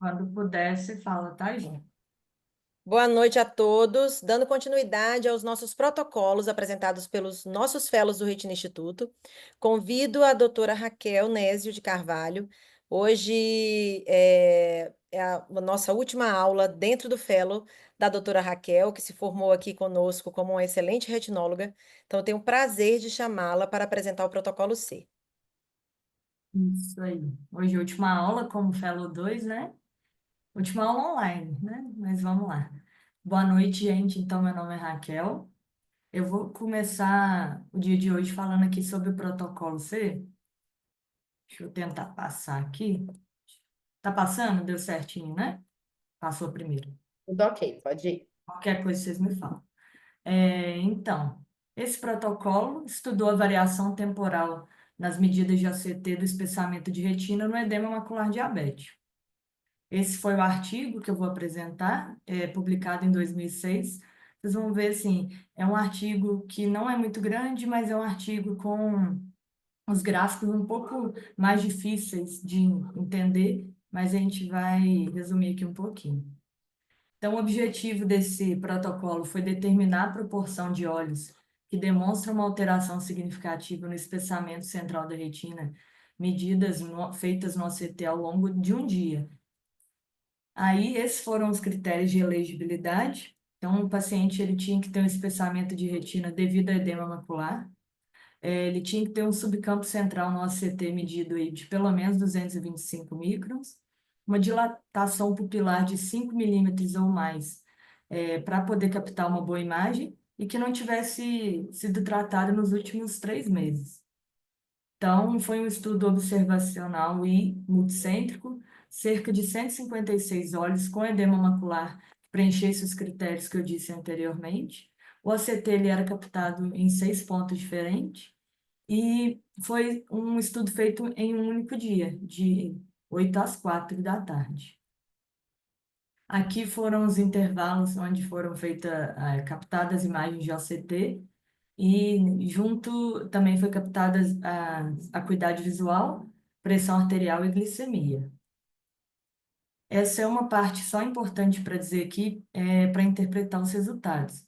Quando puder, você fala, tá, Ju? Boa noite a todos. Dando continuidade aos nossos protocolos apresentados pelos nossos fellows do Retina Instituto, convido a doutora Raquel Nézio de Carvalho. Hoje é a nossa última aula dentro do fellow da doutora Raquel, que se formou aqui conosco como uma excelente retinóloga. Então, eu tenho o prazer de chamá-la para apresentar o protocolo C. Isso aí. Hoje, última aula como Fellow 2, né? Última aula online, né? Mas vamos lá. Boa noite, gente. Então, meu nome é Raquel. Eu vou começar o dia de hoje falando aqui sobre o protocolo C. Deixa eu tentar passar aqui. Tá passando? Deu certinho, né? Passou primeiro. Tudo ok, pode ir. Qualquer coisa vocês me falam. Então, esse protocolo estudou a variação temporal nas medidas de ACT do espessamento de retina no edema macular diabético. Esse foi o artigo que eu vou apresentar, publicado em 2006. Vocês vão ver, assim, é um artigo que não é muito grande, mas é um artigo com os gráficos um pouco mais difíceis de entender, mas a gente vai resumir aqui um pouquinho. Então, o objetivo desse protocolo foi determinar a proporção de olhos que demonstram uma alteração significativa no espessamento central da retina, feitas no OCT ao longo de um dia. Aí, esses foram os critérios de elegibilidade. Então, o paciente ele tinha que ter um espessamento de retina devido a edema macular. Ele tinha que ter um subcampo central no OCT medido aí de pelo menos 225 microns, uma dilatação pupilar de 5 milímetros ou mais, para poder captar uma boa imagem e que não tivesse sido tratado nos últimos 3 meses. Então, foi um estudo observacional e multicêntrico, cerca de 156 olhos com edema macular que preenchesse os critérios que eu disse anteriormente. O OCT ele era captado em 6 pontos diferentes e foi um estudo feito em um único dia, de 8 às 4 da tarde. Aqui foram os intervalos onde foram captadas imagens de OCT e junto também foi captada a acuidade visual, pressão arterial e glicemia. Essa é uma parte só importante para dizer aqui, para interpretar os resultados.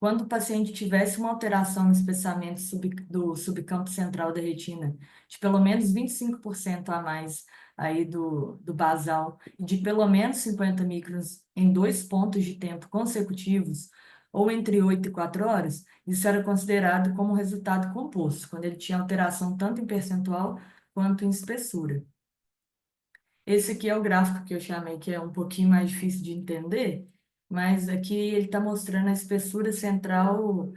Quando o paciente tivesse uma alteração no espessamento do subcampo central da retina de pelo menos 25% a mais aí do basal e de pelo menos 50 microns em 2 pontos de tempo consecutivos, ou entre 8 e 4 horas, isso era considerado como resultado composto, quando ele tinha alteração tanto em percentual quanto em espessura. Esse aqui é o gráfico que eu chamei, que é um pouquinho mais difícil de entender, mas aqui ele está mostrando a espessura central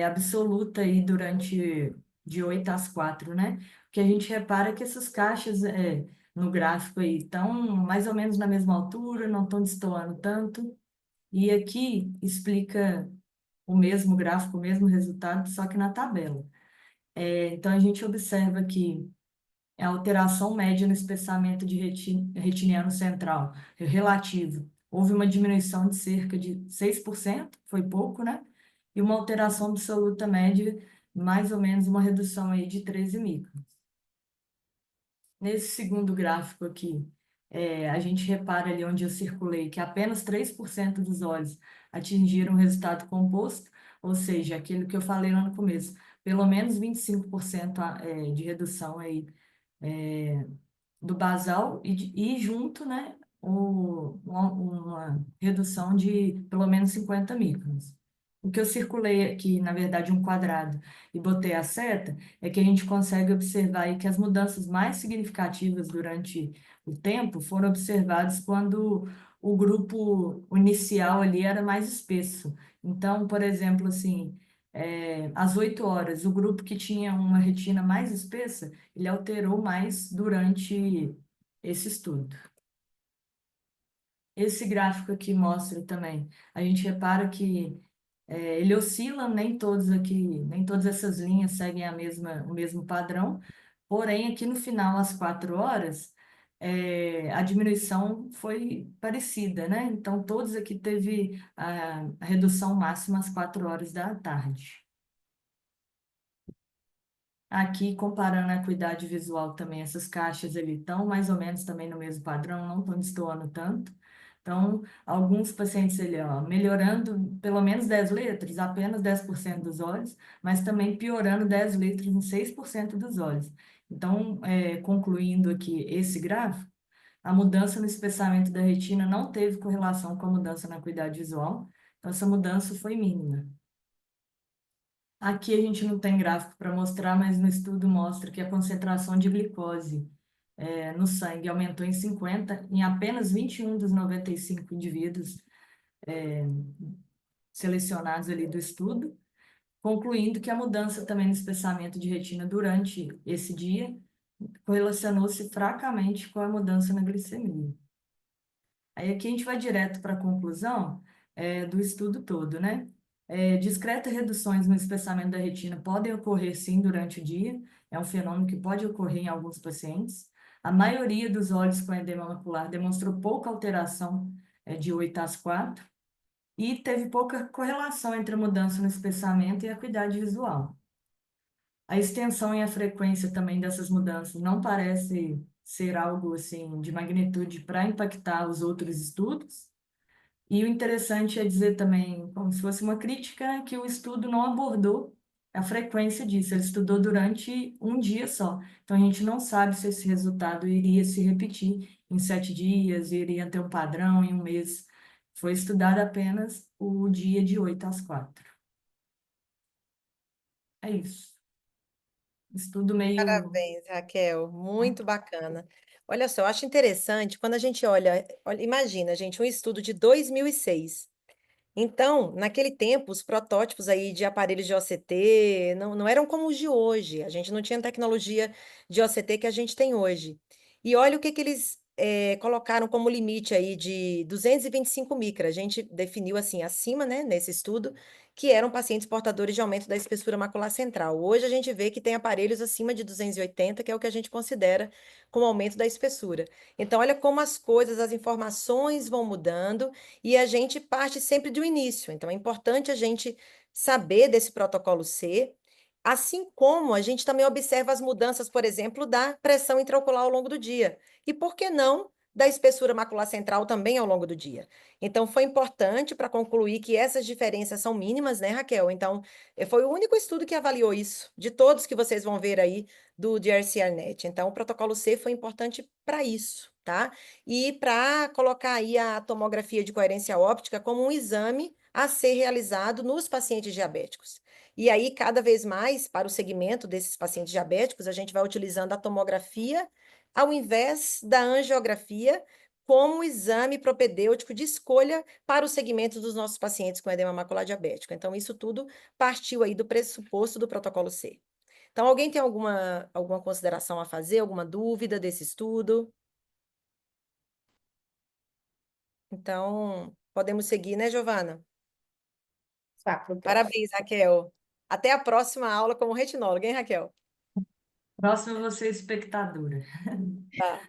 absoluta aí durante de 8 às 4, né? O que a gente repara é que essas caixas no gráfico aí estão mais ou menos na mesma altura, não estão destoando tanto, e aqui explica o mesmo gráfico, o mesmo resultado, só que na tabela. Então a gente observa que é a alteração média no espessamento de retiniano central, relativo. Houve uma diminuição de cerca de 6%, foi pouco, né? E uma alteração absoluta média, mais ou menos uma redução aí de 13 microns. Nesse segundo gráfico aqui, a gente repara ali onde eu circulei que apenas 3% dos olhos atingiram o resultado composto, ou seja, aquilo que eu falei lá no começo, pelo menos 25% de redução aí do basal e junto, né, uma redução de pelo menos 50 microns. O que eu circulei aqui, na verdade, um quadrado e botei a seta, é que a gente consegue observar aí que as mudanças mais significativas durante o tempo foram observadas quando o grupo inicial ali era mais espesso. Então, por exemplo, assim, às 8 horas, o grupo que tinha uma retina mais espessa, ele alterou mais durante esse estudo. Esse gráfico aqui mostra também. A gente repara que ele oscila, nem todas essas linhas seguem o mesmo padrão, porém, aqui no final, às 4 horas, a diminuição foi parecida, né? Então, todos aqui teve a redução máxima às 4 horas da tarde. Aqui, comparando a acuidade visual também, essas caixas ali estão mais ou menos também no mesmo padrão, não estão destoando tanto. Então, alguns pacientes ali, ó, melhorando pelo menos 10 litros, apenas 10% dos olhos, mas também piorando 10 litros em 6% dos olhos. Então, concluindo aqui esse gráfico, a mudança no espessamento da retina não teve correlação com a mudança na acuidade visual, então essa mudança foi mínima. Aqui a gente não tem gráfico para mostrar, mas no estudo mostra que a concentração de glicose no sangue aumentou em 50 em apenas 21 dos 95 indivíduos selecionados ali do estudo, concluindo que a mudança também no espessamento de retina durante esse dia correlacionou-se fracamente com a mudança na glicemia. Aí aqui a gente vai direto para a conclusão do estudo todo, né? Discretas reduções no espessamento da retina podem ocorrer sim durante o dia, é um fenômeno que pode ocorrer em alguns pacientes. A maioria dos olhos com edema macular demonstrou pouca alteração de 8 às 4 e teve pouca correlação entre a mudança no espessamento e a acuidade visual. A extensão e a frequência também dessas mudanças não parece ser algo assim de magnitude para impactar os outros estudos. E o interessante é dizer também, como se fosse uma crítica, né, que o estudo não abordou a frequência disso, ele estudou durante um dia só. Então a gente não sabe se esse resultado iria se repetir em 7 dias, iria ter um padrão em um mês. Foi estudado apenas o dia de 8 às 4. É isso. Estudo meio. Parabéns, Raquel, muito bacana. Olha só, eu acho interessante quando a gente olha, imagina, gente, um estudo de 2006. Então, naquele tempo, os protótipos aí de aparelhos de OCT não eram como os de hoje. A gente não tinha a tecnologia de OCT que a gente tem hoje. E olha o que que eles colocaram como limite aí de 225 micra. A gente definiu assim, acima, né, nesse estudo, que eram pacientes portadores de aumento da espessura macular central. Hoje a gente vê que tem aparelhos acima de 280, que é o que a gente considera como aumento da espessura. Então, olha como as coisas, as informações vão mudando e a gente parte sempre do início. Então, é importante a gente saber desse protocolo C, assim como a gente também observa as mudanças, por exemplo, da pressão intraocular ao longo do dia. E por que não da espessura macular central também ao longo do dia? Então, foi importante para concluir que essas diferenças são mínimas, né, Raquel? Então, foi o único estudo que avaliou isso, de todos que vocês vão ver aí do DRCR-NET. Então, o protocolo C foi importante para isso, tá? E para colocar aí a tomografia de coerência óptica como um exame a ser realizado nos pacientes diabéticos. E aí, cada vez mais, para o segmento desses pacientes diabéticos, a gente vai utilizando a tomografia ao invés da angiografia como exame propedêutico de escolha para o segmento dos nossos pacientes com edema macular diabético. Então, isso tudo partiu aí do pressuposto do protocolo C. Então, alguém tem alguma consideração a fazer, alguma dúvida desse estudo? Então, podemos seguir, né, Giovana? Tá, pro próximo. Parabéns, Raquel. Até a próxima aula como retinóloga, hein, Raquel? Próximo você, espectadora. Tá.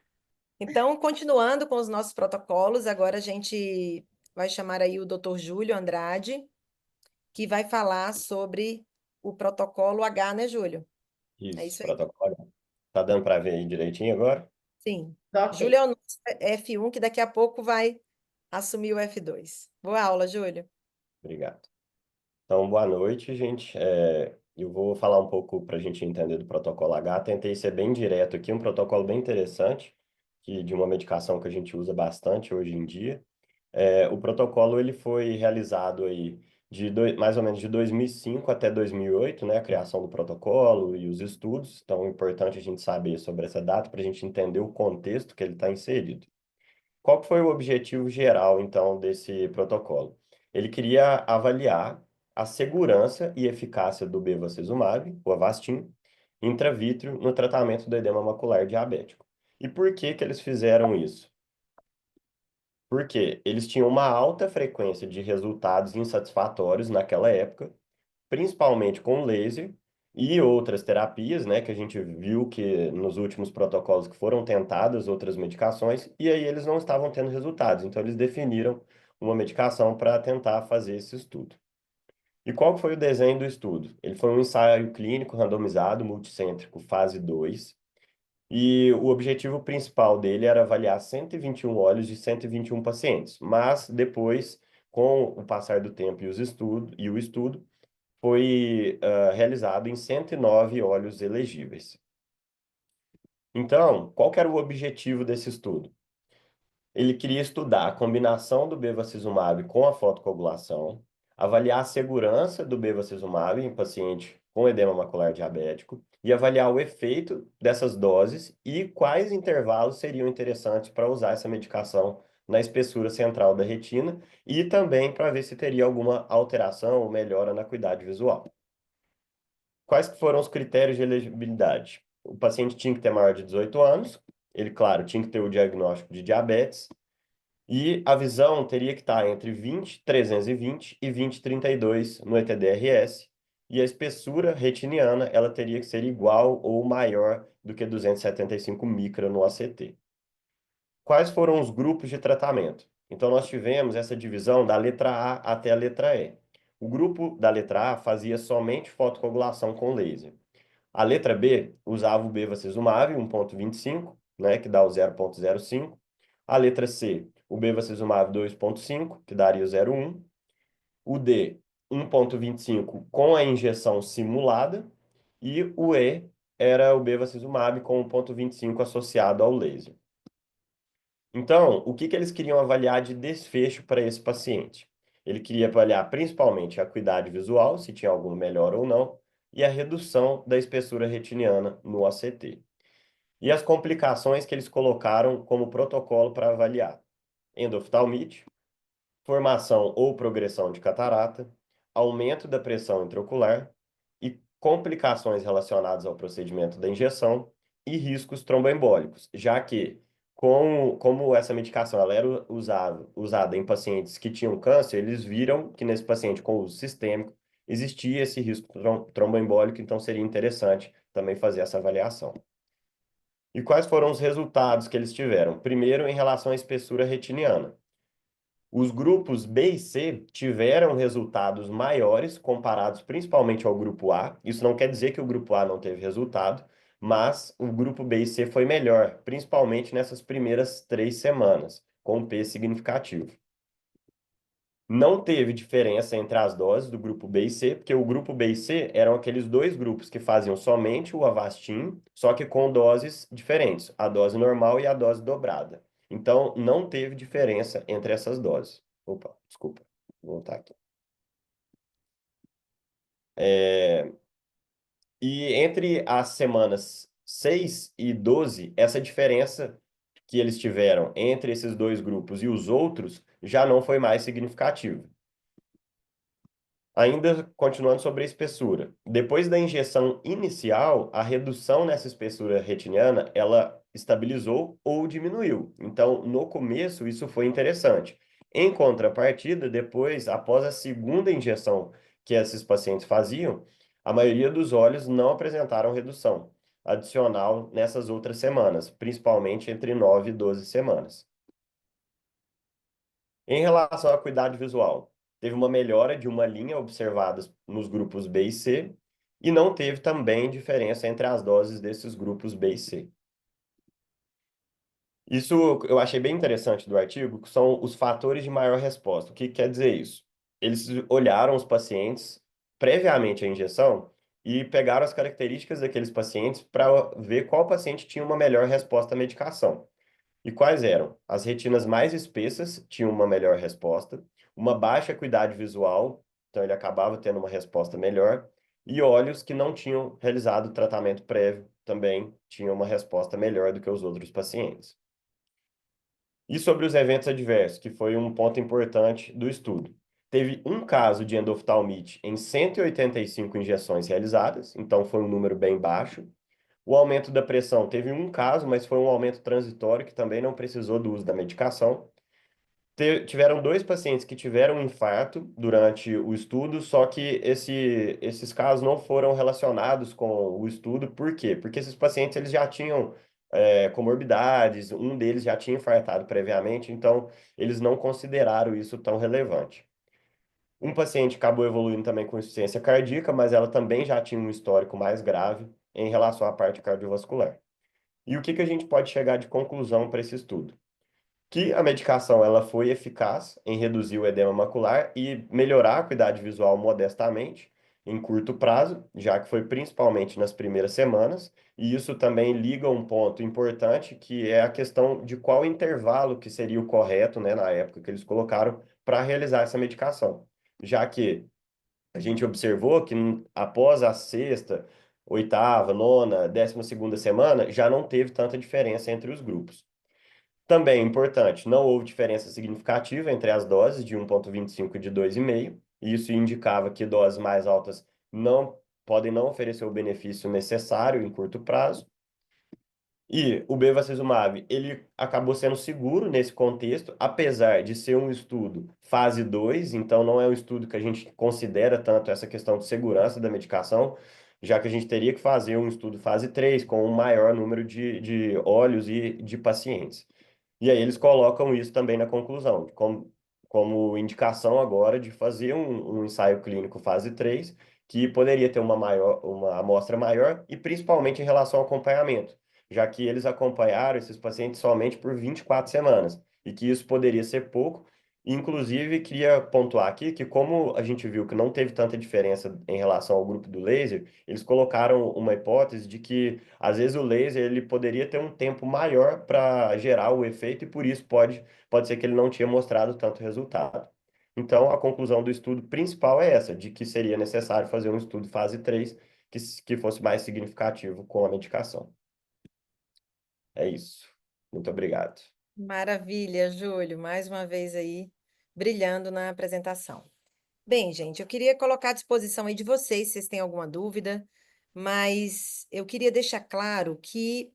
Então, continuando com os nossos protocolos, agora a gente vai chamar aí o Dr. Júlio Andrade, que vai falar sobre o protocolo H, né, Júlio? É Isso, isso aí. protocolo. Tá dando para ver aí direitinho agora? Sim. Tá, Júlio ok. é o nosso F1, que daqui a pouco vai assumir o F2. Boa aula, Júlio. Obrigado. Então, boa noite, gente. Eu vou falar um pouco para a gente entender do protocolo H. Tentei ser bem direto aqui, um protocolo bem interessante, que de uma medicação que a gente usa bastante hoje em dia. O protocolo ele foi realizado aí mais ou menos de 2005 até 2008, né? A criação do protocolo e os estudos. Então, é importante a gente saber sobre essa data para a gente entender o contexto que ele está inserido. Qual que foi o objetivo geral, então, desse protocolo? Ele queria avaliar a segurança e eficácia do bevacizumab, o Avastin, intravítrea no tratamento do edema macular diabético. E por que que eles fizeram isso? Porque eles tinham uma alta frequência de resultados insatisfatórios naquela época, principalmente com laser e outras terapias, né, que a gente viu que nos últimos protocolos que foram tentadas outras medicações, e aí eles não estavam tendo resultados. Então eles definiram uma medicação para tentar fazer esse estudo. E qual que foi o desenho do estudo? Ele foi um ensaio clínico randomizado, multicêntrico, fase 2, e o objetivo principal dele era avaliar 121 olhos de 121 pacientes, mas depois, com o passar do tempo e o estudo foi realizado em 109 olhos elegíveis. Então, qual que era o objetivo desse estudo? Ele queria estudar a combinação do bevacizumab com a fotocoagulação, avaliar a segurança do bevacizumab em paciente com edema macular diabético e avaliar o efeito dessas doses e quais intervalos seriam interessantes para usar essa medicação na espessura central da retina e também para ver se teria alguma alteração ou melhora na acuidade visual. Quais que foram os critérios de elegibilidade? O paciente tinha que ter maior de 18 anos, ele, claro, tinha que ter o diagnóstico de diabetes, e a visão teria que estar entre 20/320 e 20/32 no ETDRS, e a espessura retiniana ela teria que ser igual ou maior do que 275 micra no ACT. Quais foram os grupos de tratamento? Então, nós tivemos essa divisão da letra A até a letra E. O grupo da letra A fazia somente fotocoagulação com laser. A letra B usava o bevacizumab 1,25, né, que dá o 0,05. A letra C, o bevacizumab 2,5, que daria o 0,1. O D, 1,25 com a injeção simulada. E o E era o bevacizumab com 1,25 associado ao laser. Então, o que que eles queriam avaliar de desfecho para esse paciente? Ele queria avaliar principalmente a acuidade visual, se tinha alguma melhora ou não, e a redução da espessura retiniana no ACT. E as complicações que eles colocaram como protocolo para avaliar: endoftalmite, formação ou progressão de catarata, aumento da pressão intraocular e complicações relacionadas ao procedimento da injeção e riscos tromboembólicos, já que, como essa medicação ela era usada em pacientes que tinham câncer, eles viram que nesse paciente com uso sistêmico existia esse risco tromboembólico, então seria interessante também fazer essa avaliação. E quais foram os resultados que eles tiveram? Primeiro, em relação à espessura retiniana. Os grupos B e C tiveram resultados maiores comparados principalmente ao grupo A. Isso não quer dizer que o grupo A não teve resultado, mas o grupo B e C foi melhor, principalmente nessas primeiras 3 semanas, com um P significativo. Não teve diferença entre as doses do grupo B e C, porque o grupo B e C eram aqueles dois grupos que faziam somente o Avastin, só que com doses diferentes, a dose normal e a dose dobrada. Então, não teve diferença entre essas doses. Opa, desculpa, vou voltar aqui. E entre as semanas 6 e 12, essa diferença que eles tiveram entre esses dois grupos e os outros já não foi mais significativa. Ainda continuando sobre a espessura. Depois da injeção inicial, a redução nessa espessura retiniana, ela estabilizou ou diminuiu. Então, no começo, isso foi interessante. Em contrapartida, depois, após a segunda injeção que esses pacientes faziam, a maioria dos olhos não apresentaram redução adicional nessas outras semanas, principalmente entre 9 e 12 semanas. Em relação à acuidade visual, teve uma melhora de uma linha observada nos grupos B e C, e não teve também diferença entre as doses desses grupos B e C. Isso eu achei bem interessante do artigo, que são os fatores de maior resposta. O que quer dizer isso? Eles olharam os pacientes previamente à injeção e pegaram as características daqueles pacientes para ver qual paciente tinha uma melhor resposta à medicação. E quais eram? As retinas mais espessas tinham uma melhor resposta, uma baixa acuidade visual, então ele acabava tendo uma resposta melhor, e olhos que não tinham realizado tratamento prévio também tinham uma resposta melhor do que os outros pacientes. E sobre os eventos adversos, que foi um ponto importante do estudo. Teve um caso de endoftalmite em 185 injeções realizadas, então foi um número bem baixo. O aumento da pressão teve um caso, mas foi um aumento transitório que também não precisou do uso da medicação. Tiveram 2 pacientes que tiveram um infarto durante o estudo, só que esses casos não foram relacionados com o estudo. Por quê? Porque esses pacientes eles já tinham comorbidades, um deles já tinha infartado previamente, então eles não consideraram isso tão relevante. Um paciente acabou evoluindo também com insuficiência cardíaca, mas ela também já tinha um histórico mais grave em relação à parte cardiovascular. E o que que a gente pode chegar de conclusão para esse estudo? Que a medicação ela foi eficaz em reduzir o edema macular e melhorar a acuidade visual modestamente em curto prazo, já que foi principalmente nas primeiras semanas, e isso também liga a um ponto importante, que é a questão de qual intervalo que seria o correto, né, na época que eles colocaram para realizar essa medicação, já que a gente observou que após a sexta, oitava, nona, 12ª semana, já não teve tanta diferença entre os grupos. Também é importante, não houve diferença significativa entre as doses de 1,25 e de 2,5. Isso indicava que doses mais altas não podem não oferecer o benefício necessário em curto prazo. E o bevacizumab, ele acabou sendo seguro nesse contexto, apesar de ser um estudo fase 2, então não é um estudo que a gente considera tanto essa questão de segurança da medicação, já que a gente teria que fazer um estudo fase 3 com um maior número de olhos e de pacientes. E aí eles colocam isso também na conclusão, como indicação agora de fazer um ensaio clínico fase 3 que poderia ter uma amostra maior e principalmente em relação ao acompanhamento, já que eles acompanharam esses pacientes somente por 24 semanas, e que isso poderia ser pouco. Inclusive, queria pontuar aqui que, como a gente viu que não teve tanta diferença em relação ao grupo do laser, eles colocaram uma hipótese de que, às vezes, o laser ele poderia ter um tempo maior para gerar o efeito, e por isso pode ser que ele não tinha mostrado tanto resultado. Então, a conclusão do estudo principal é essa, de que seria necessário fazer um estudo fase 3 que fosse mais significativo com a medicação. É isso. Muito obrigado. Maravilha, Júlio, mais uma vez aí brilhando na apresentação. Bem, gente, eu queria colocar à disposição aí de vocês, se vocês têm alguma dúvida, mas eu queria deixar claro que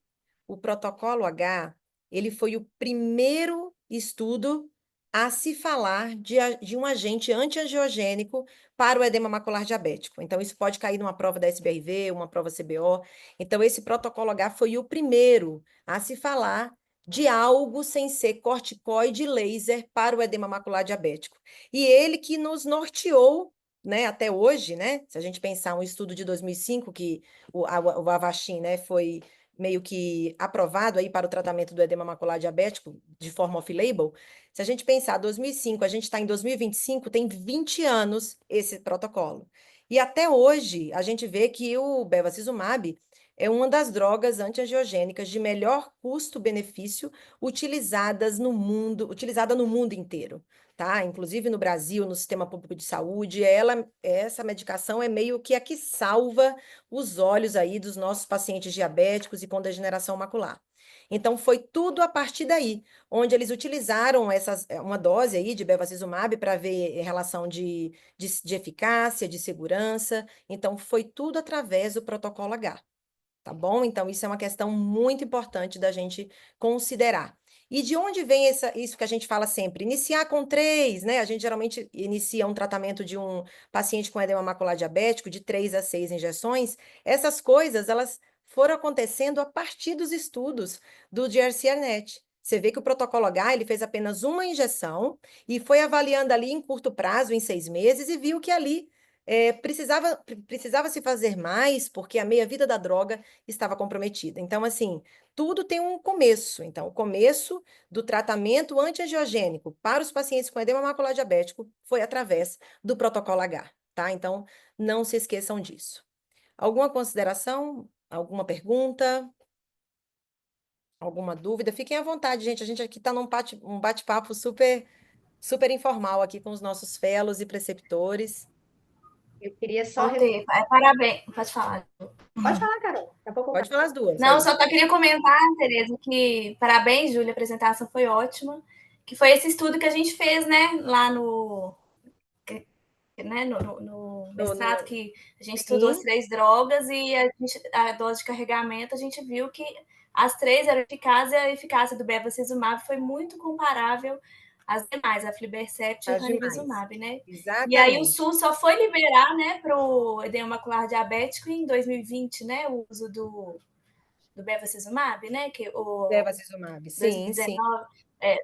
o protocolo H, ele foi o primeiro estudo a se falar de um agente antiangiogênico para o edema macular diabético. Então, isso pode cair numa prova da SBRV, uma prova CBO. Então, esse protocolo H foi o primeiro a se falar de algo sem ser corticoide e laser para o edema macular diabético. E ele que nos norteou, né, até hoje, né? Se a gente pensar um estudo de 2005 que o Avastin, né, foi meio que aprovado aí para o tratamento do edema macular diabético de forma off-label. Se a gente pensar 2005, a gente está em 2025, tem 20 anos esse protocolo. E até hoje a gente vê que o bevacizumab é uma das drogas antiangiogênicas de melhor custo-benefício utilizada no mundo inteiro, tá? Inclusive no Brasil, no sistema público de saúde, essa medicação é meio que a que salva os olhos aí dos nossos pacientes diabéticos e com degeneração macular. Então, foi tudo a partir daí, onde eles utilizaram uma dose aí de bevacizumab para ver relação de eficácia, de segurança. Então, foi tudo através do protocolo H, tá bom? Então, isso é uma questão muito importante da gente considerar. E de onde vem isso que a gente fala sempre? Iniciar com 3, né? A gente geralmente inicia um tratamento de um paciente com edema macular diabético de 3 a 6 injeções. Essas coisas, elas foram acontecendo a partir dos estudos do GRCRNet. Você vê que o protocolo H, ele fez apenas uma injeção e foi avaliando ali em curto prazo, em 6 meses, e viu que ali precisava se fazer mais porque a meia-vida da droga estava comprometida. Então, assim, tudo tem um começo. Então, o começo do tratamento antiangiogênico para os pacientes com edema macular diabético foi através do protocolo H, tá? Então, não se esqueçam disso. Alguma consideração? Alguma pergunta? Alguma dúvida? Fiquem à vontade, gente. A gente aqui está num um bate-papo super, super informal aqui com os nossos fellows e preceptores. Eu queria só Ok, parabéns. Pode falar. Pode falar, Carol. Daqui a pouco eu Pode falar as duas. Não, aí. só queria comentar, Tereza, que parabéns, Júlia, a apresentação foi ótima. Que foi esse estudo que a gente fez, né, lá no mestrado, que a gente estudou as 3 drogas e a dose de carregamento, a gente viu que as 3 eram eficazes e a eficácia do bevacizumab foi muito comparável às demais, a aflibercept e o ranibizumab, né? Exatamente. E aí o SUS só foi liberar, né, para o edema macular diabético em 2020, né, o uso do bevacizumab, né, que o Bevacizumab, sim, 2019, sim.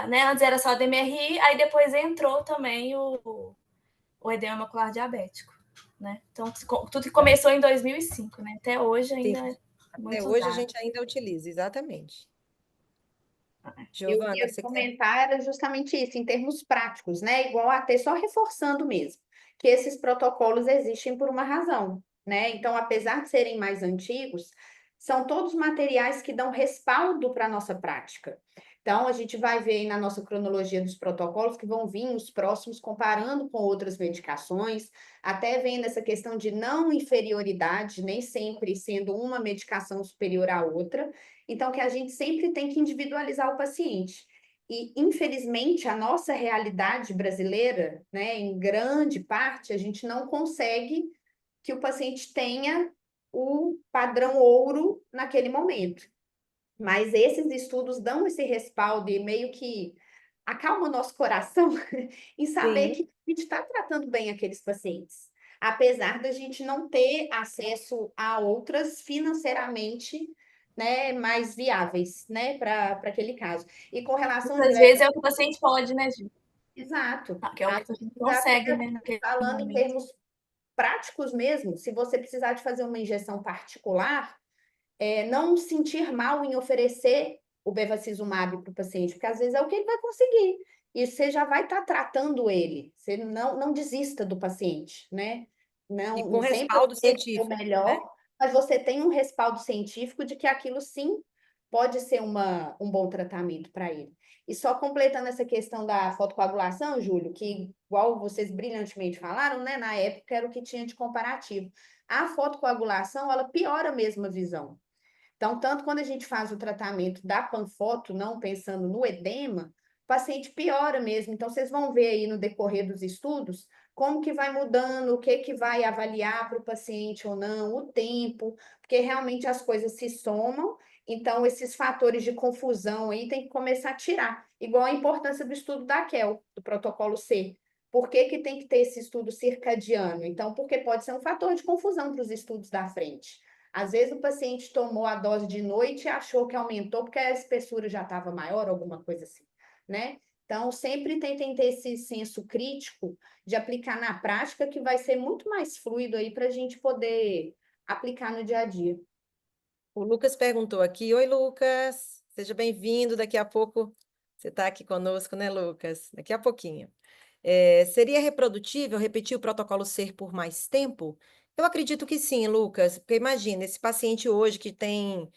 né, antes era só DMRI, aí depois entrou também o o edema macular diabético, né? Então, tudo que começou em 2005, né? Até hoje ainda Sim. é muito Até hoje a usado. gente ainda utiliza, exatamente. Eu Giovana, ia você quer... comentar era justamente isso, em termos práticos, né? Igual até só reforçando mesmo, que esses protocolos existem por uma razão, né? Então, apesar de serem mais antigos, são todos materiais que dão respaldo para a nossa prática. Então, a gente vai ver aí na nossa cronologia dos protocolos que vão vir os próximos comparando com outras medicações, até vendo essa questão de não inferioridade, nem sempre sendo uma medicação superior à outra. Então, que a gente sempre tem que individualizar o paciente. E, infelizmente, a nossa realidade brasileira, né, em grande parte, a gente não consegue que o paciente tenha o padrão ouro naquele momento. Mas esses estudos dão esse respaldo e meio que acalma o nosso coração em saber Sim. que a gente está tratando bem aqueles pacientes, apesar da gente não ter acesso a outras financeiramente, né, mais viáveis, né, para aquele caso. E com relação, Muitas vezes é o que o paciente pode, né, Gil? exato, Que é o que a gente consegue, né, naquele falando em momento. termos práticos mesmo, se você precisar de fazer uma injeção particular, não sentir mal em oferecer o bevacizumab para o paciente, porque às vezes é o que ele vai conseguir. E você já vai estar tratando ele. Você não desista do paciente, né? E Não, com sempre respaldo é o científico, né? melhor, mas você tem um respaldo científico de que aquilo sim pode ser um bom tratamento para ele. E só completando essa questão da fotocoagulação, Júlio, que igual vocês brilhantemente falaram, né? Na época era o que tinha de comparativo. A fotocoagulação, ela piora mesmo a visão. Então, tanto quando a gente faz o tratamento da panfoto, não pensando no edema, o paciente piora mesmo. Então, vocês vão ver aí no decorrer dos estudos como que vai mudando, o que que vai avaliar para o paciente ou não, o tempo, porque realmente as coisas se somam. Então, esses fatores de confusão aí tem que começar a tirar. Igual a importância do estudo da KEL, do protocolo C. Por que que tem que ter esse estudo circadiano? Então, porque pode ser um fator de confusão para os estudos da frente. Às vezes o paciente tomou a dose de noite e achou que aumentou porque a espessura já estava maior, alguma coisa assim, né? Então, sempre tentem ter esse senso crítico de aplicar na prática, que vai ser muito mais fluido aí para a gente poder aplicar no dia a dia. O Lucas perguntou aqui: Oi, Lucas, seja bem-vindo. Daqui a pouco você está aqui conosco, né, Lucas? Daqui a pouquinho. Seria reprodutível repetir o protocolo SER por mais tempo? Eu acredito que sim, Lucas, porque imagina, esse paciente hoje que tem,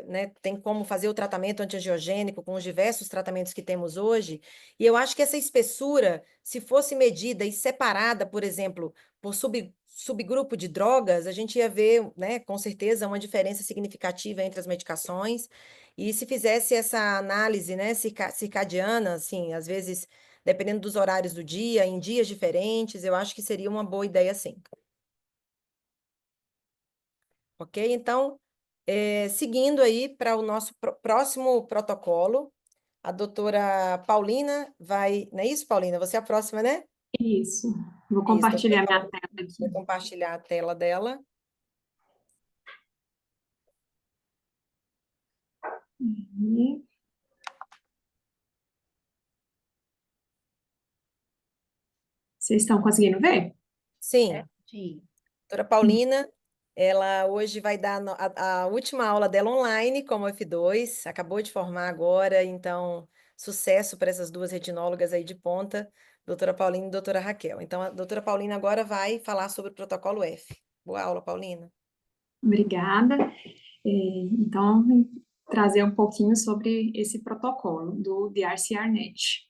né, tem como fazer o tratamento antiangiogênico com os diversos tratamentos que temos hoje, e eu acho que essa espessura, se fosse medida e separada, por exemplo, por subgrupo de drogas, a gente ia ver, né, com certeza, uma diferença significativa entre as medicações, e se fizesse essa análise, né, circadiana, assim, às vezes dependendo dos horários do dia, em dias diferentes, eu acho que seria uma boa ideia, sim. Ok? Então, seguindo aí para o nosso próximo protocolo, a doutora Paulina vai... Não é isso, Paulina? Você é a próxima, né? Isso. Vou Isso, compartilhar doutora minha tela aqui. vai compartilhar a tela dela. E vocês estão conseguindo ver? Sim. Sim. Doutora Paulina, ela hoje vai dar a última aula dela online como F2, acabou de formar agora, então sucesso para essas duas retinólogas aí de ponta, doutora Paulina e doutora Raquel. Então, a doutora Paulina agora vai falar sobre o protocolo F. Boa aula, Paulina. Obrigada. Então, trazer um pouquinho sobre esse protocolo do DRCR-NET.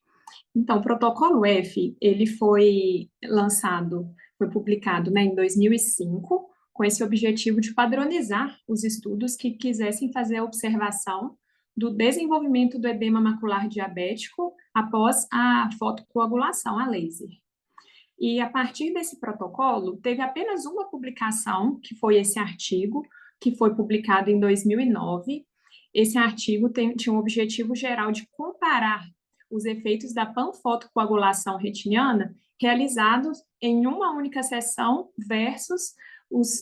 Então, o protocolo F, ele foi publicado, né, em 2005, com esse objetivo de padronizar os estudos que quisessem fazer a observação do desenvolvimento do edema macular diabético após a fotocoagulação a laser. E a partir desse protocolo, teve apenas uma publicação, que foi esse artigo, que foi publicado em 2009. Esse artigo tinha um objetivo geral de comparar os efeitos da panfotocoagulação retiniana realizados em uma única sessão versus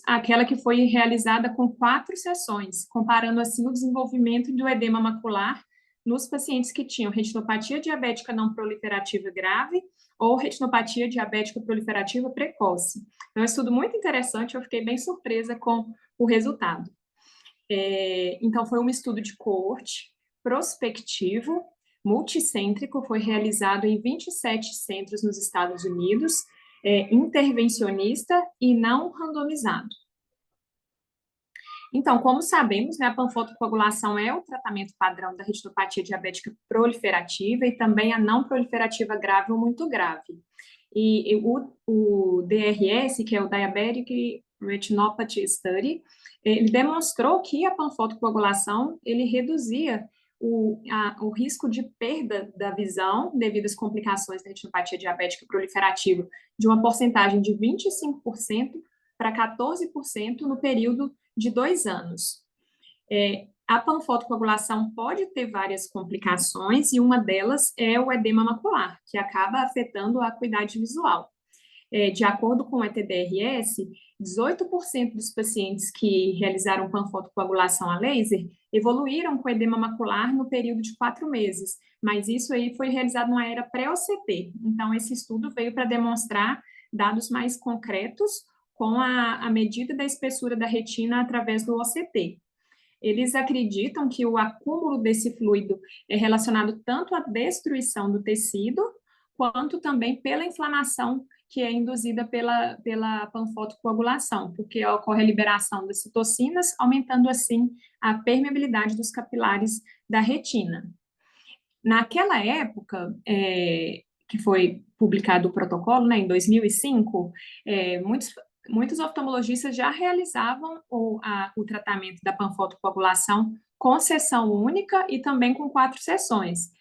aquela que foi realizada com 4 sessões, comparando assim o desenvolvimento do edema macular nos pacientes que tinham retinopatia diabética não proliferativa grave ou retinopatia diabética proliferativa precoce. É um estudo muito interessante, eu fiquei bem surpresa com o resultado. Então, foi um estudo de coorte, prospectivo, multicêntrico, foi realizado em 27 centros nos Estados Unidos, intervencionista e não randomizado. Então, como sabemos, né, a panfotocoagulação é o tratamento padrão da retinopatia diabética proliferativa e também a não proliferativa grave ou muito grave. E o DRS, que é o Diabetic Retinopathy Study, ele demonstrou que a panfotocoagulação ele reduzia o risco de perda da visão devido às complicações da retinopatia diabética proliferativa de uma porcentagem de 25% para 14% no período de 2 anos. A panfotocoagulação pode ter várias complicações e uma delas é o edema macular, que acaba afetando a acuidade visual. De acordo com o ETDRS, 18% dos pacientes que realizaram panfotocoagulação a laser evoluíram com edema macular no período de 4 meses, mas isso aí foi realizado numa era pré-OCT. Então, esse estudo veio para demonstrar dados mais concretos com a medida da espessura da retina através do OCT. Eles acreditam que o acúmulo desse fluido é relacionado tanto à destruição do tecido, quanto também pela inflamação que é induzida pela panfotocoagulação, porque ocorre a liberação das citocinas, aumentando assim a permeabilidade dos capilares da retina. Naquela época, que foi publicado o protocolo, né, em 2005, muitos oftalmologistas já realizavam o tratamento da panfotocoagulação com sessão única e também com 4 sessões.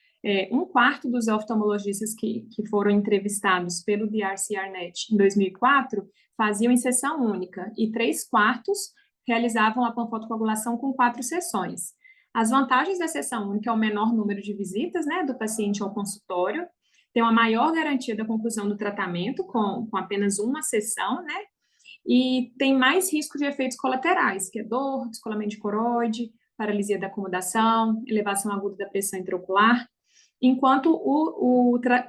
Um quarto dos oftalmologistas que foram entrevistados pelo DRCR-NET em 2004 faziam em sessão única e 3/4 realizavam a panfotocoagulação com 4 sessões. As vantagens da sessão única é o menor número de visitas, né, do paciente ao consultório, tem uma maior garantia da conclusão do tratamento com apenas uma sessão, né, e tem mais risco de efeitos colaterais, que é dor, descolamento de coroide, paralisia da acomodação, elevação aguda da pressão intraocular. Enquanto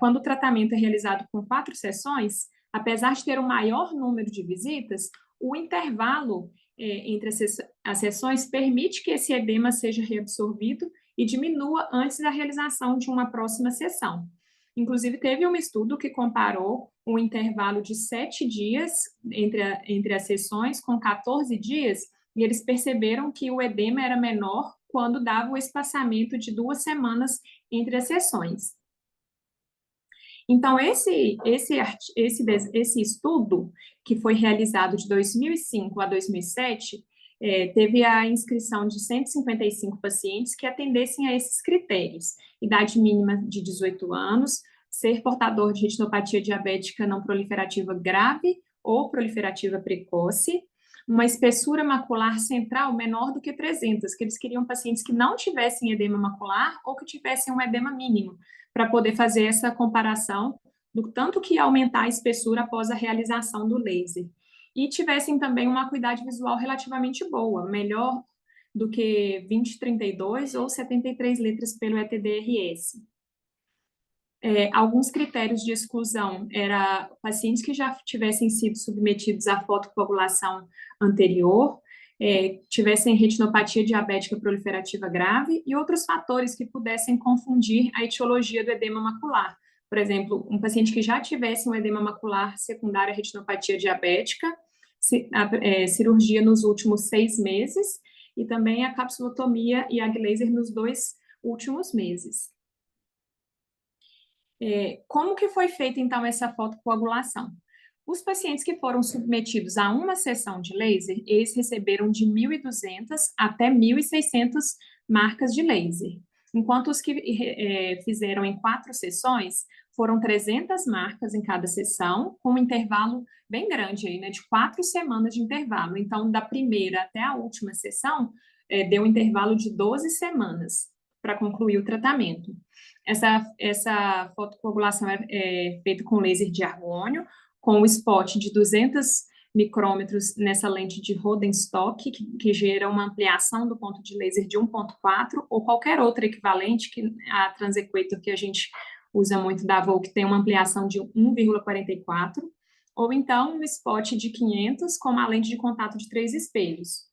quando o tratamento é realizado com 4 sessões, apesar de ter um maior número de visitas, o intervalo entre as sessões permite que esse edema seja reabsorvido e diminua antes da realização de uma próxima sessão. Inclusive, teve um estudo que comparou um intervalo de 7 dias entre as sessões com 14 dias, e eles perceberam que o edema era menor quando dava o espaçamento de 2 semanas entre as sessões. Então, esse estudo, que foi realizado de 2005 a 2007, teve a inscrição de 155 pacientes que atendessem a esses critérios: idade mínima de 18 anos, ser portador de retinopatia diabética não proliferativa grave ou proliferativa precoce, uma espessura macular central menor do que 300, que eles queriam pacientes que não tivessem edema macular ou que tivessem um edema mínimo, para poder fazer essa comparação do tanto que ia aumentar a espessura após a realização do laser. E tivessem também uma acuidade visual relativamente boa, melhor do que 20/32 ou 73 letras pelo ETDRS. Alguns critérios de exclusão eram pacientes que já tivessem sido submetidos à fotocoagulação anterior, tivessem retinopatia diabética proliferativa grave e outros fatores que pudessem confundir a etiologia do edema macular. Por exemplo, um paciente que já tivesse um edema macular secundário à retinopatia diabética, cirurgia nos últimos 6 meses e também a capsulotomia e a laser nos 2 últimos meses. Como que foi feita, então, essa fotocoagulação? Os pacientes que foram submetidos a uma sessão de laser, eles receberam de 1.200 até 1.600 marcas de laser, enquanto os que fizeram em 4 sessões foram 300 marcas em cada sessão, com um intervalo bem grande, aí, né, de 4 semanas de intervalo. Então, da primeira até a última sessão, deu um intervalo de 12 semanas para concluir o tratamento. Essa fotocoagulação é feita com laser de argônio, com o spot de 200 micrômetros nessa lente de Rodenstock, que gera uma ampliação do ponto de laser de 1.4, ou qualquer outro equivalente, a transequator que a gente usa muito da Avon, que tem uma ampliação de 1,44, ou então um spot de 500 com uma lente de contato de 3 espelhos.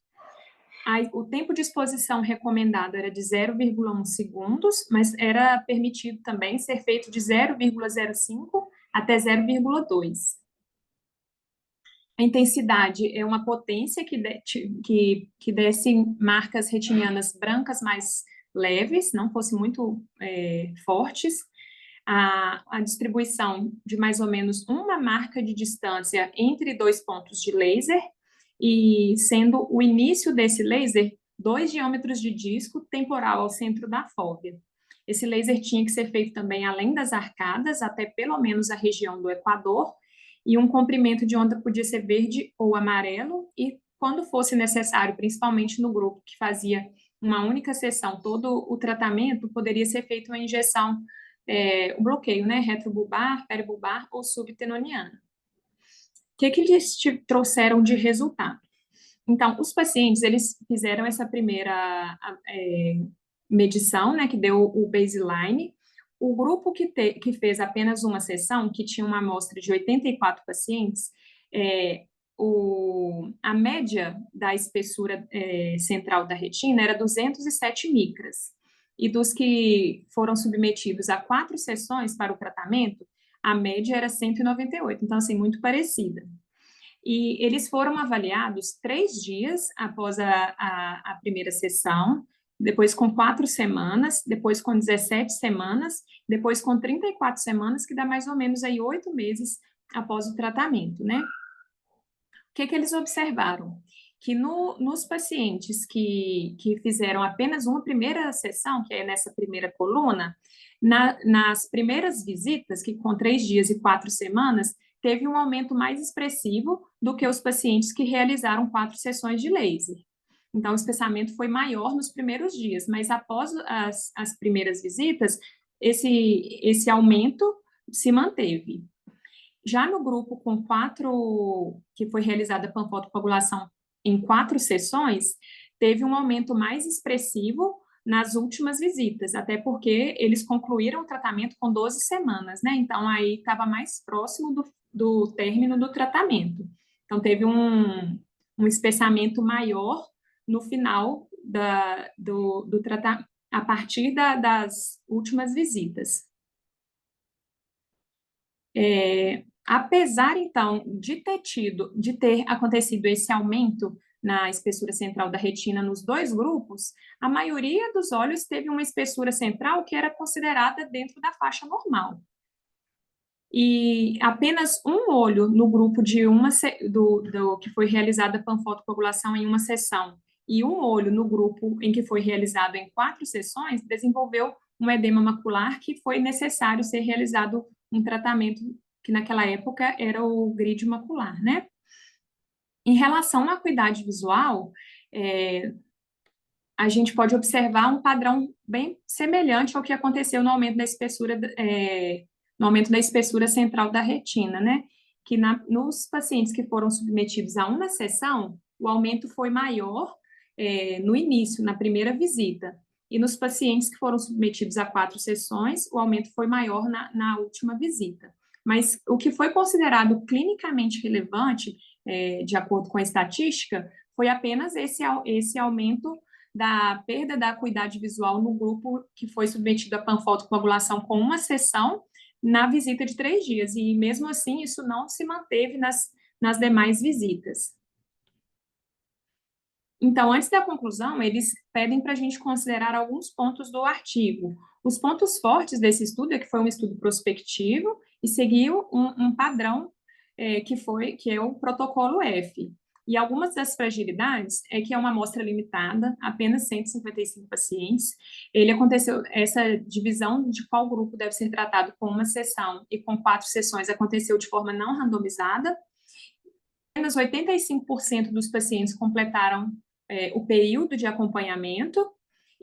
O tempo de exposição recomendado era de 0,1 segundos, mas era permitido também ser feito de 0,05 até 0,2. A intensidade é uma potência que desse marcas retinianas brancas mais leves, não fossem muito fortes. A distribuição de mais ou menos uma marca de distância entre 2 pontos de laser, e sendo o início desse laser 2 diâmetros de disco temporal ao centro da fóvea. Esse laser tinha que ser feito também além das arcadas, até pelo menos a região do equador, e um comprimento de onda podia ser verde ou amarelo, e quando fosse necessário, principalmente no grupo que fazia uma única sessão, todo o tratamento poderia ser feito uma injeção, o bloqueio, né, retrobulbar, peribulbar ou subtenoniana. O que eles trouxeram de resultado? Então, os pacientes, eles fizeram essa primeira medição, né, que deu o baseline. O grupo que fez apenas uma sessão, que tinha uma amostra de 84 pacientes, a média da espessura central da retina era 207 micras. E dos que foram submetidos a 4 sessões para o tratamento, a média era 198, então, assim, muito parecida. E eles foram avaliados 3 dias após a primeira sessão, depois com 4 semanas, depois com 17 semanas, depois com 34 semanas, que dá mais ou menos aí 8 meses após o tratamento, né? O que eles observaram? Que nos pacientes que fizeram apenas uma primeira sessão, que é nessa primeira coluna, nas primeiras visitas, que com 3 dias e 4 semanas, teve um aumento mais expressivo do que os pacientes que realizaram 4 sessões de laser. Então, o espessamento foi maior nos primeiros dias, mas após as primeiras visitas, esse aumento se manteve. Já no grupo que foi realizada a panfotocoagulação em 4 sessões, teve um aumento mais expressivo nas últimas visitas, até porque eles concluíram o tratamento com 12 semanas, né? Então, aí estava mais próximo do término do tratamento. Então, teve um espessamento maior no final do tratamento, a partir das últimas visitas. Apesar, então, de ter acontecido esse aumento na espessura central da retina nos 2 grupos, a maioria dos olhos teve uma espessura central que era considerada dentro da faixa normal. E apenas um olho no grupo que foi realizada a panfotocoagulação em uma sessão, e um olho no grupo em que foi realizado em 4 sessões, desenvolveu um edema macular que foi necessário ser realizado um tratamento que naquela época era o grid macular, né? Em relação à acuidade visual, a gente pode observar um padrão bem semelhante ao que aconteceu no aumento da espessura central da retina, né? Que nos pacientes que foram submetidos a uma sessão, o aumento foi maior no início, na primeira visita. E nos pacientes que foram submetidos a 4 sessões, o aumento foi maior na última visita. Mas o que foi considerado clinicamente relevante, de acordo com a estatística, foi apenas esse aumento da perda da acuidade visual no grupo que foi submetido à panfotocoagulação com uma sessão na visita de 3 dias. E mesmo assim, isso não se manteve nas demais visitas. Então, antes da conclusão, eles pedem para a gente considerar alguns pontos do artigo. Os pontos fortes desse estudo é que foi um estudo prospectivo e seguiu um padrão que é o protocolo F. E algumas das fragilidades é que é uma amostra limitada, apenas 155 pacientes. Essa divisão de qual grupo deve ser tratado com uma sessão e com 4 sessões aconteceu de forma não randomizada. Apenas 85% dos pacientes completaram o período de acompanhamento,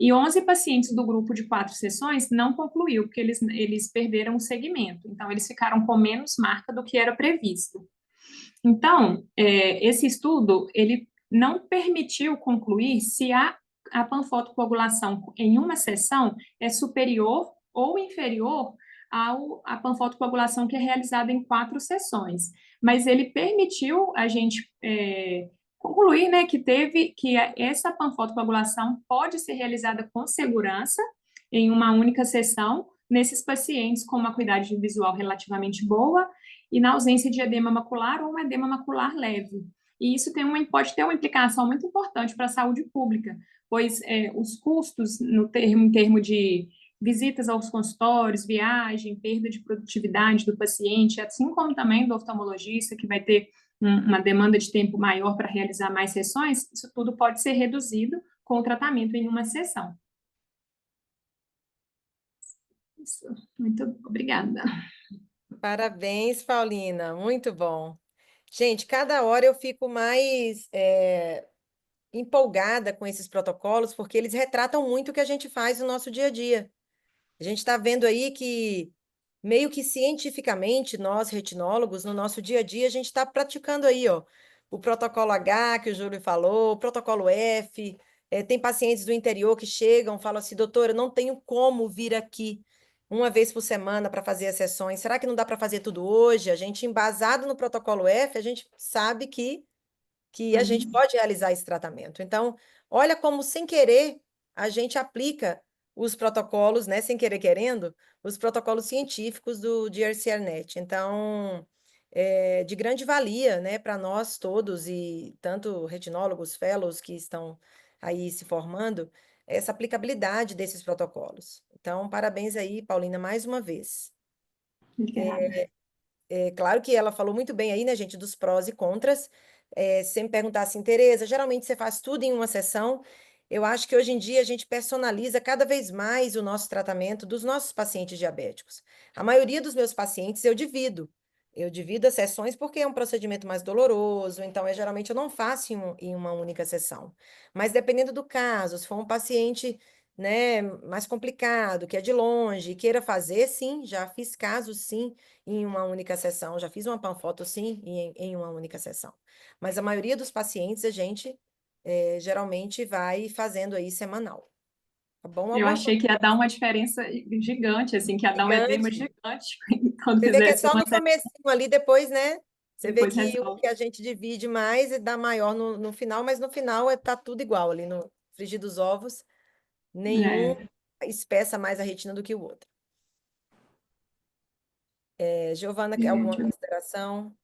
e 11 pacientes do grupo de 4 sessões não concluiu, porque eles perderam o segmento. Então, eles ficaram com menos marca do que era previsto. Então, esse estudo, ele não permitiu concluir se a panfotocoagulação em uma sessão é superior ou inferior à panfotocoagulação que é realizada em 4 sessões. Mas ele permitiu a gente concluir, né, que essa panfotocoagulação pode ser realizada com segurança em uma única sessão nesses pacientes com uma acuidade visual relativamente boa e na ausência de edema macular ou um edema macular leve. E isso pode ter uma implicação muito importante para a saúde pública, pois os custos em termos de visitas aos consultórios, viagem, perda de produtividade do paciente, assim como também do oftalmologista, que vai ter uma demanda de tempo maior para realizar mais sessões, isso tudo pode ser reduzido com o tratamento em uma sessão. Isso. Muito obrigada. Parabéns, Paulina, muito bom. Gente, cada hora eu fico mais empolgada com esses protocolos, porque eles retratam muito o que a gente faz no nosso dia a dia. A gente está vendo aí que, meio que cientificamente, nós, retinólogos, no nosso dia a dia, a gente está praticando aí, ó, o protocolo H, que o Júlio falou, o protocolo F. Tem pacientes do interior que chegam, falam assim, doutora, eu não tenho como vir aqui uma vez por semana para fazer as sessões. Será que não dá para fazer tudo hoje? A gente, embasado no protocolo F, a gente sabe que a gente pode realizar esse tratamento. Então, olha como, sem querer, a gente aplica os protocolos, né, sem querer querendo, os protocolos científicos do DRCR-NET. Então, é de grande valia, né, para nós todos, e tanto retinólogos, fellows que estão aí se formando, essa aplicabilidade desses protocolos. Então, parabéns aí, Paulina, mais uma vez. Obrigada. Claro que ela falou muito bem aí, né, gente, dos prós e contras. Se me perguntar assim, Tereza, geralmente você faz tudo em uma sessão. Eu acho que hoje em dia a gente personaliza cada vez mais o nosso tratamento dos nossos pacientes diabéticos. A maioria dos meus pacientes eu divido. Eu divido as sessões porque é um procedimento mais doloroso, então geralmente eu não faço em uma única sessão. Mas dependendo do caso, se for um paciente, né, mais complicado, que é de longe, queira fazer, sim, já fiz casos, sim, em uma única sessão. Já fiz uma panfoto, sim, em uma única sessão. Mas a maioria dos pacientes a gente geralmente vai fazendo aí semanal. Tá bom? Eu Alguma achei coisa que ia dar uma diferença gigante, assim, que ia dar um edema gigante? gigante quando Você vê que é fizesse só uma no sessão, comecinho ali, depois, né? Você vê depois que o resolve. que a gente divide mais e dá maior no final, mas no final tá tudo igual ali no frigir dos ovos. Nenhum É, espessa mais a retina do que o outro. Giovana, quer alguma é, consideração?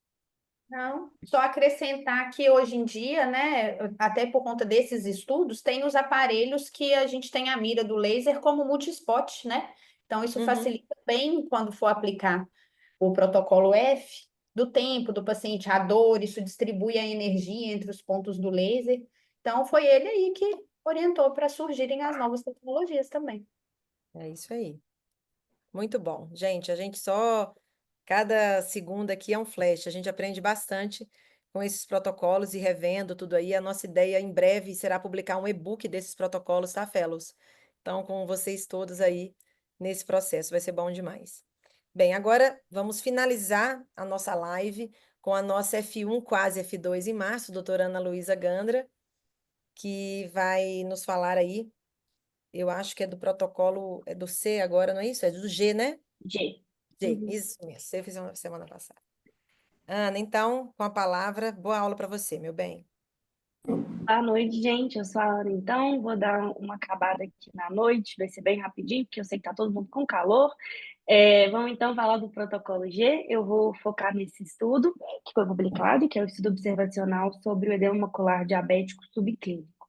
Não, só acrescentar que hoje em dia, né, até por conta desses estudos, tem os aparelhos que a gente tem a mira do laser como multispot, né? Então, isso Uhum. facilita bem quando for aplicar o protocolo F, do tempo do paciente, a dor, isso distribui a energia entre os pontos do laser. Então, foi ele aí que orientou para surgirem as novas tecnologias também. É isso aí. Muito bom. Gente, a gente só. Cada segundo aqui é um flash. A gente aprende bastante com esses protocolos e revendo tudo aí. A nossa ideia em breve será publicar um e-book desses protocolos, tá, Fellows? Então, com vocês todos aí nesse processo, vai ser bom demais. Bem, agora vamos finalizar a nossa live com a nossa F1, quase F2 em março, doutora Ana Luísa Gandra, que vai nos falar aí. Eu acho que é do protocolo, é do C agora, não é isso? É do G, né? G. G, isso mesmo. C eu fiz semana passada. Ana, então, com a palavra, boa aula para você, meu bem. Boa noite, gente. Eu sou a Ana, então. Vou dar uma acabada aqui na noite, vai ser bem rapidinho, porque eu sei que tá todo mundo com calor. Vamos então falar do protocolo G. Eu vou focar nesse estudo que foi publicado, que é o estudo observacional sobre o edema macular diabético subclínico.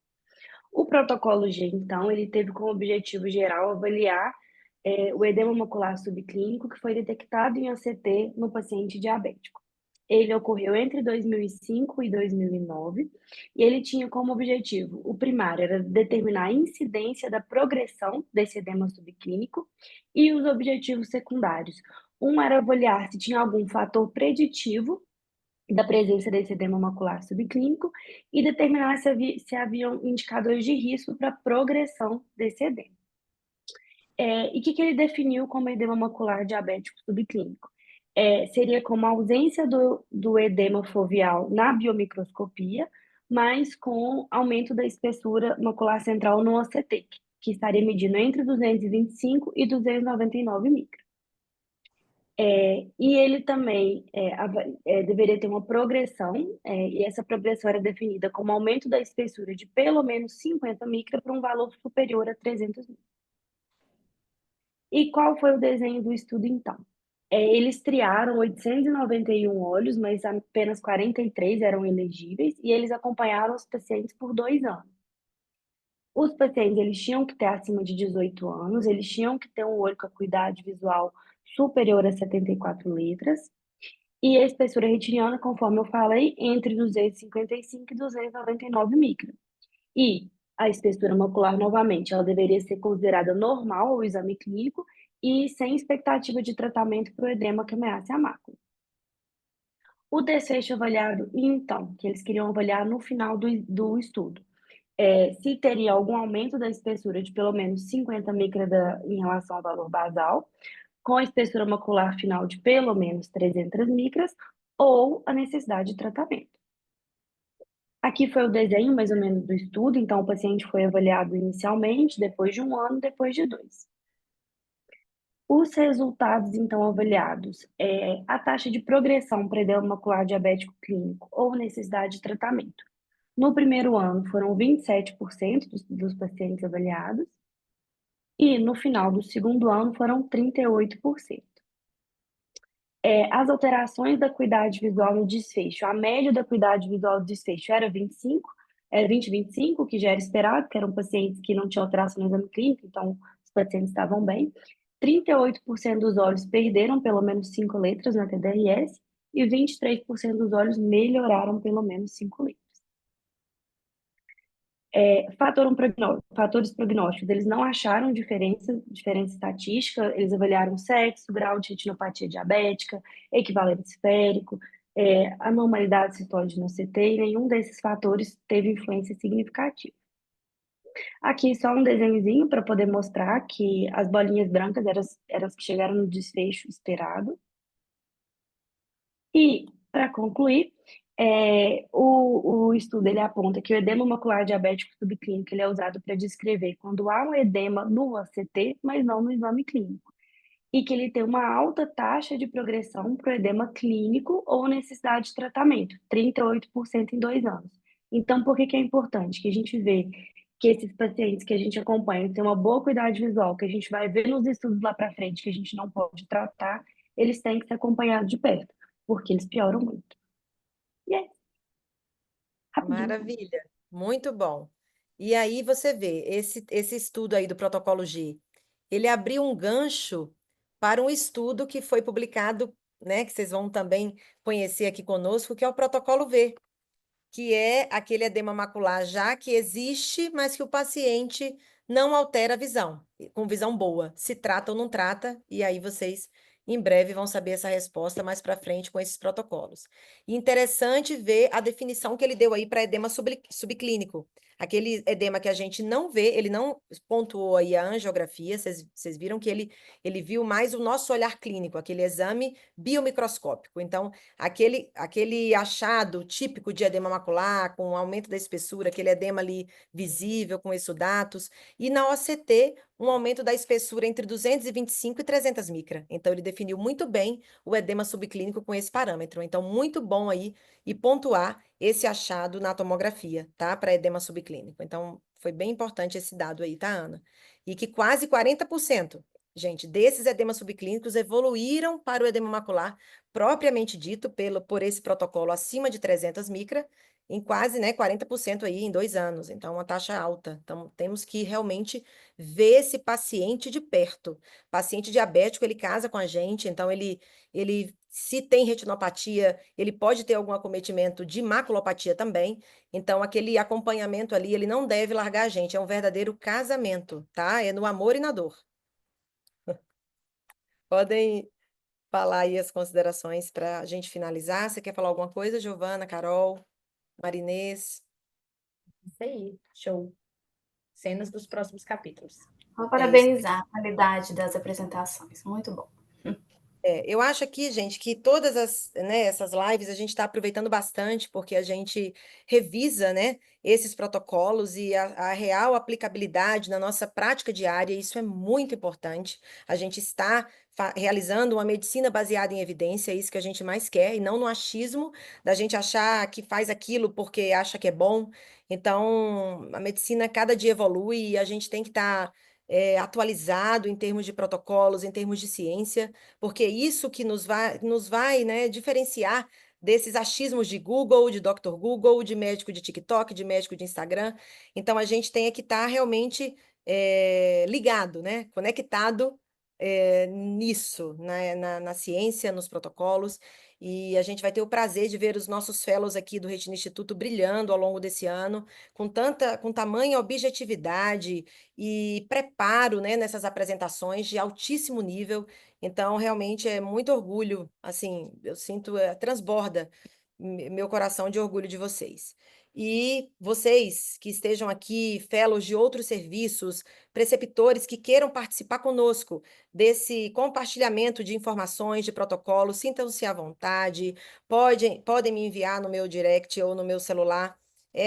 O protocolo G, então, ele teve como objetivo geral avaliar o edema macular subclínico que foi detectado em ACT no paciente diabético. Ele ocorreu entre 2005 e 2009 e ele tinha como objetivo, o primário era determinar a incidência da progressão desse edema subclínico e os objetivos secundários. Um era avaliar se tinha algum fator preditivo da presença desse edema macular subclínico e determinar se haviam indicadores de risco para progressão desse edema. E o que ele definiu como edema macular diabético subclínico? Seria como a ausência do edema foveal na biomicroscopia, mas com aumento da espessura macular central no OCT, que estaria medindo entre 225 e 299 micras. E ele também deveria ter uma progressão, e essa progressão era definida como aumento da espessura de pelo menos 50 micra para um valor superior a 300 micra. E qual foi o desenho do estudo, então? Eles triaram 891 olhos, mas apenas 43 eram elegíveis, e eles acompanharam os pacientes por 2 anos. Os pacientes, eles tinham que ter acima de 18 anos, eles tinham que ter um olho com acuidade visual superior a 74 letras, e a espessura retiniana, conforme eu falei, entre 255 e 299 micras. E a espessura macular, novamente, ela deveria ser considerada normal ao exame clínico e sem expectativa de tratamento para o edema que ameace a mácula. O desfecho avaliado, então, que eles queriam avaliar no final do estudo, se teria algum aumento da espessura de pelo menos 50 micras em relação ao valor basal, com a espessura macular final de pelo menos 300 micras, ou a necessidade de tratamento. Aqui foi o desenho, mais ou menos, do estudo. Então, o paciente foi avaliado inicialmente, depois de 1 ano, depois de 2. Os resultados, então, avaliados, a taxa de progressão para edema macular diabético clínico ou necessidade de tratamento. No primeiro ano, foram 27% dos pacientes avaliados, e no final do segundo ano, foram 38%. As alterações da acuidade visual no desfecho, a média da acuidade visual do desfecho era 25, 20/25, que já era esperado, que eram pacientes que não tinham alteração no exame clínico, então os pacientes estavam bem. 38% dos olhos perderam pelo menos 5 letras na TDRS e 23% dos olhos melhoraram pelo menos 5 letras. Fatores prognósticos, eles não acharam diferença estatística, eles avaliaram sexo, grau de retinopatia diabética, equivalente esférico, anormalidade cistológica no CT, e nenhum desses fatores teve influência significativa. Aqui só um desenhozinho para poder mostrar que as bolinhas brancas eram as que chegaram no desfecho esperado. E, para concluir, o estudo ele aponta que o edema macular diabético subclínico ele é usado para descrever quando há um edema no ACT, mas não no exame clínico. E que ele tem uma alta taxa de progressão para o edema clínico ou necessidade de tratamento, 38% em 2 anos. Então, por que é importante? Que a gente vê que esses pacientes que a gente acompanha têm uma boa acuidade visual, que a gente vai ver nos estudos lá para frente, que a gente não pode tratar, eles têm que ser acompanhados de perto, porque eles pioram muito. E é rapidinho. Maravilha, muito bom. E aí você vê, esse estudo aí do protocolo G, ele abriu um gancho para um estudo que foi publicado, né, que vocês vão também conhecer aqui conosco, que é o protocolo V, que é aquele edema macular já que existe, mas que o paciente não altera a visão, com visão boa, se trata ou não trata, e aí vocês em breve vão saber essa resposta mais para frente com esses protocolos. E interessante ver a definição que ele deu aí para edema subclínico. Aquele edema que a gente não vê, ele não pontuou aí a angiografia, vocês viram que ele viu mais o nosso olhar clínico, aquele exame biomicroscópico. Então, aquele achado típico de edema macular, com aumento da espessura, aquele edema ali visível, com exudatos, e na OCT, um aumento da espessura entre 225 e 300 micra. Então, ele definiu muito bem o edema subclínico com esse parâmetro. Então, muito bom aí e pontuar esse achado na tomografia, tá? Para edema subclínico. Então, foi bem importante esse dado aí, tá, Ana? E que quase 40%, gente, desses edemas subclínicos evoluíram para o edema macular propriamente dito por esse protocolo acima de 300 micra, em quase, né, 40% aí em 2 anos. Então, uma taxa alta. Então, temos que realmente ver esse paciente de perto. Paciente diabético, ele casa com a gente, então se tem retinopatia, ele pode ter algum acometimento de maculopatia também. Então, aquele acompanhamento ali, ele não deve largar a gente. É um verdadeiro casamento, tá? É no amor e na dor. Podem falar aí as considerações para a gente finalizar. Você quer falar alguma coisa, Giovana, Carol, Marinês? Isso aí, show. Cenas dos próximos capítulos. Vou parabenizar a qualidade das apresentações. Muito bom. Eu acho aqui, gente, que todas essas lives a gente está aproveitando bastante, porque a gente revisa, né, esses protocolos e a real aplicabilidade na nossa prática diária, isso é muito importante. A gente está realizando uma medicina baseada em evidência, é isso que a gente mais quer, e não no achismo da gente achar que faz aquilo porque acha que é bom. Então, a medicina cada dia evolui e a gente tem que estar atualizado em termos de protocolos, em termos de ciência, porque é isso que nos vai, né, diferenciar desses achismos de Google, de Dr. Google, de médico de TikTok, de médico de Instagram. Então, a gente tem que estar realmente ligado, né, conectado nisso, né, na ciência, nos protocolos. E a gente vai ter o prazer de ver os nossos fellows aqui do Retina Instituto brilhando ao longo desse ano, com tamanha objetividade e preparo, né, nessas apresentações de altíssimo nível. Então, realmente é muito orgulho, assim, eu sinto, transborda meu coração de orgulho de vocês. E vocês que estejam aqui, fellows de outros serviços, preceptores que queiram participar conosco desse compartilhamento de informações, de protocolos, sintam-se à vontade, podem me enviar no meu direct ou no meu celular.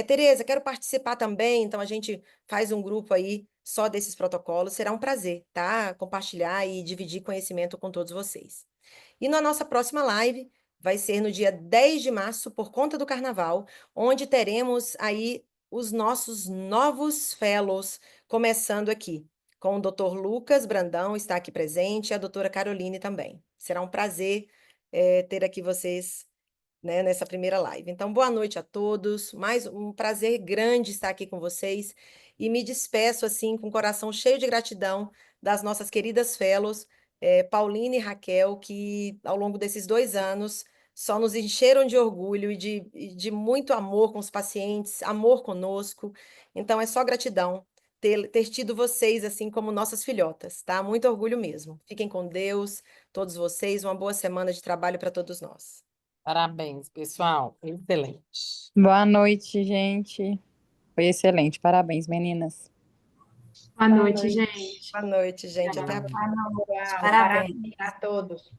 Tereza, quero participar também, então a gente faz um grupo aí só desses protocolos. Será um prazer, tá? Compartilhar e dividir conhecimento com todos vocês. E na nossa próxima live vai ser no dia 10 de março, por conta do carnaval, onde teremos aí os nossos novos fellows, começando aqui, com o Dr. Lucas Brandão, está aqui presente, e a doutora Caroline também. Será um prazer ter aqui vocês, né, nessa primeira live. Então, boa noite a todos. Mais um prazer grande estar aqui com vocês e me despeço assim com o coração cheio de gratidão das nossas queridas fellows, Paulina e Raquel, que ao longo desses 2 anos só nos encheram de orgulho e de muito amor com os pacientes, amor conosco. Então, é só gratidão ter tido vocês assim como nossas filhotas, tá? Muito orgulho mesmo. Fiquem com Deus, todos vocês. Uma boa semana de trabalho para todos nós. Parabéns, pessoal. Excelente. Boa noite, gente. Foi excelente. Parabéns, meninas. Boa Boa noite, noite. gente. Boa noite, gente. Até a Tchau. próxima. Tchau, Parabéns. parabéns a todos.